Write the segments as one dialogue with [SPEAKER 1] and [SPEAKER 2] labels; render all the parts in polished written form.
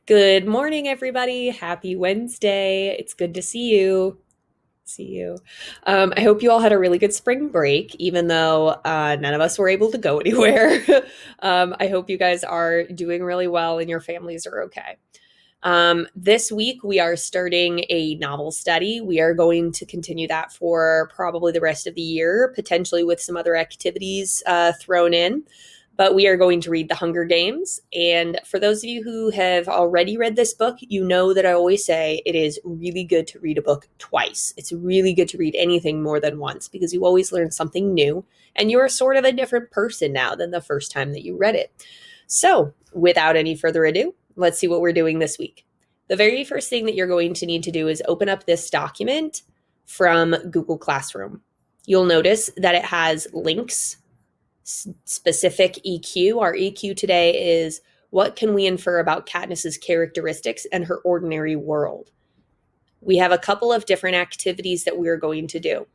[SPEAKER 1] Good morning, everybody. Happy Wednesday. It's good to see you. See you. I hope you all had a really good spring break, even though none of us were able to go anywhere. I hope you guys are doing really well and your families are okay. This week, we are starting a novel study. We are going to continue that for probably the rest of the year, potentially with some other activities thrown in. But we are going to read The Hunger Games. And for those of you who have already read this book, you know that I always say it is really good to read a book twice. It's really good to read anything more than once because you always learn something new and you're sort of a different person now than the first time that you read it. So, without any further ado, let's see what we're doing this week. The very first thing that you're going to need to do is open up this document from Google Classroom. You'll notice that it has links, specific EQ. Our EQ today is what can we infer about Katniss's characteristics and her ordinary world? We have a couple of different activities that we're going to do.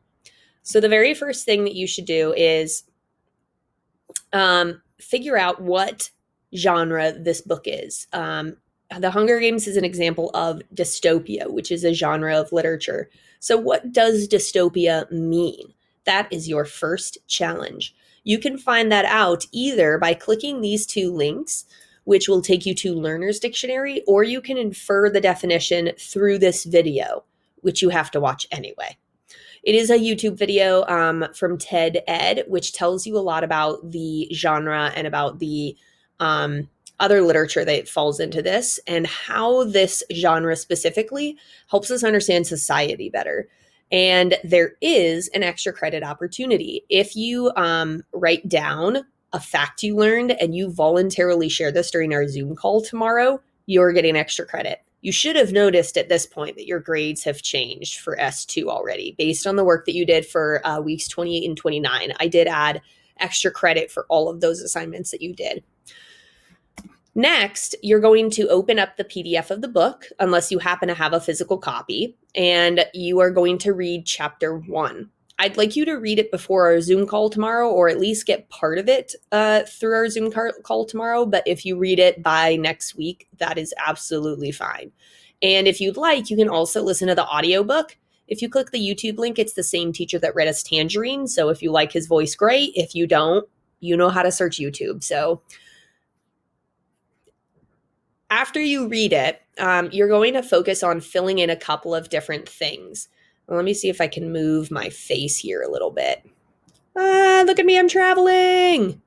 [SPEAKER 1] So the very first thing that you should do is figure out what genre this book is. The Hunger Games is an example of dystopia, which is a genre of literature. So what does dystopia mean? That is your first challenge. You can find that out either by clicking these two links, which will take you to Learner's Dictionary, or you can infer the definition through this video, which you have to watch anyway. It is a YouTube video from TED Ed, which tells you a lot about the genre and about the other literature that falls into this and how this genre specifically helps us understand society better. And there is an extra credit opportunity. If you write down a fact you learned and you voluntarily share this during our Zoom call tomorrow, you're getting extra credit. You should have noticed at this point that your grades have changed for S2 already based on the work that you did for weeks 28 and 29. I did add extra credit for all of those assignments that you did. Next, you're going to open up the PDF of the book, unless you happen to have a physical copy, and you are going to read chapter 1. I'd like you to read it before our Zoom call tomorrow, or at least get part of it through our Zoom call tomorrow. But if you read it by next week, that is absolutely fine. And if you'd like, you can also listen to the audiobook. If you click the YouTube link, it's the same teacher that read us Tangerine. So if you like his voice, great. If you don't, you know how to search YouTube. So after you read it, you're going to focus on filling in a couple of different things. Well, let me see if I can move my face here a little bit. Look at me, I'm traveling.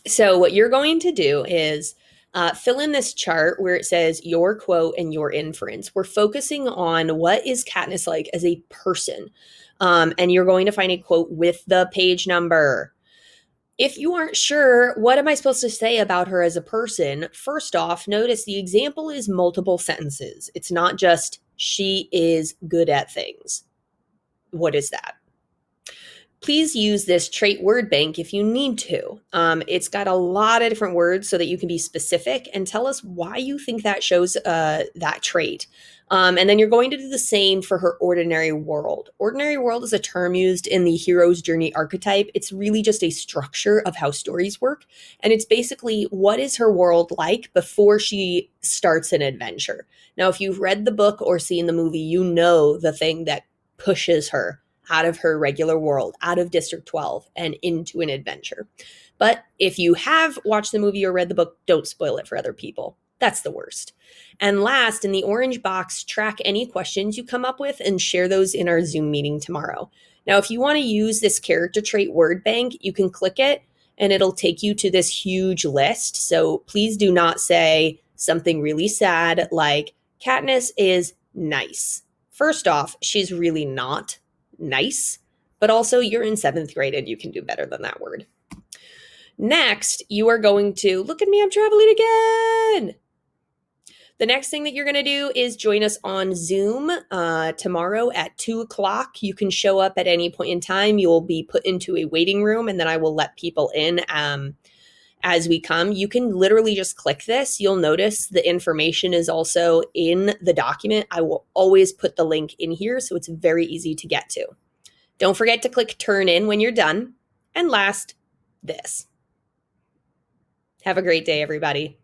[SPEAKER 1] So what you're going to do is fill in this chart where it says your quote and your inference. We're focusing on what is Katniss like as a person. And you're going to find a quote with the page number. If you aren't sure, what am I supposed to say about her as a person? First off, notice the example is multiple sentences. It's not just, she is good at things. What is that? Please use this trait word bank if you need to. It's got a lot of different words so that you can be specific and tell us why you think that shows that trait. And then you're going to do the same for her ordinary world. Ordinary world is a term used in the hero's journey archetype. It's really just a structure of how stories work. And it's basically what is her world like before she starts an adventure. Now, if you've read the book or seen the movie, you know the thing that pushes her out of her regular world, out of District 12, and into an adventure. But if you have watched the movie or read the book, don't spoil it for other people. That's the worst. And last, in the orange box, track any questions you come up with and share those in our Zoom meeting tomorrow. Now, if you want to use this character trait word bank, you can click it and it'll take you to this huge list. So please do not say something really sad like Katniss is nice. First off, she's really not nice, but also you're in 7th grade and you can do better than that word. Next, you are going to, look at me, I'm traveling again. The next thing that you're going to do is join us on Zoom tomorrow at 2 o'clock. You can show up at any point in time. You'll be put into a waiting room and then I will let people in as we come. You can literally just click this. You'll notice the information is also in the document. I will always put the link in here so it's very easy to get to. Don't forget to click turn in when you're done. And last, this. Have a great day, everybody.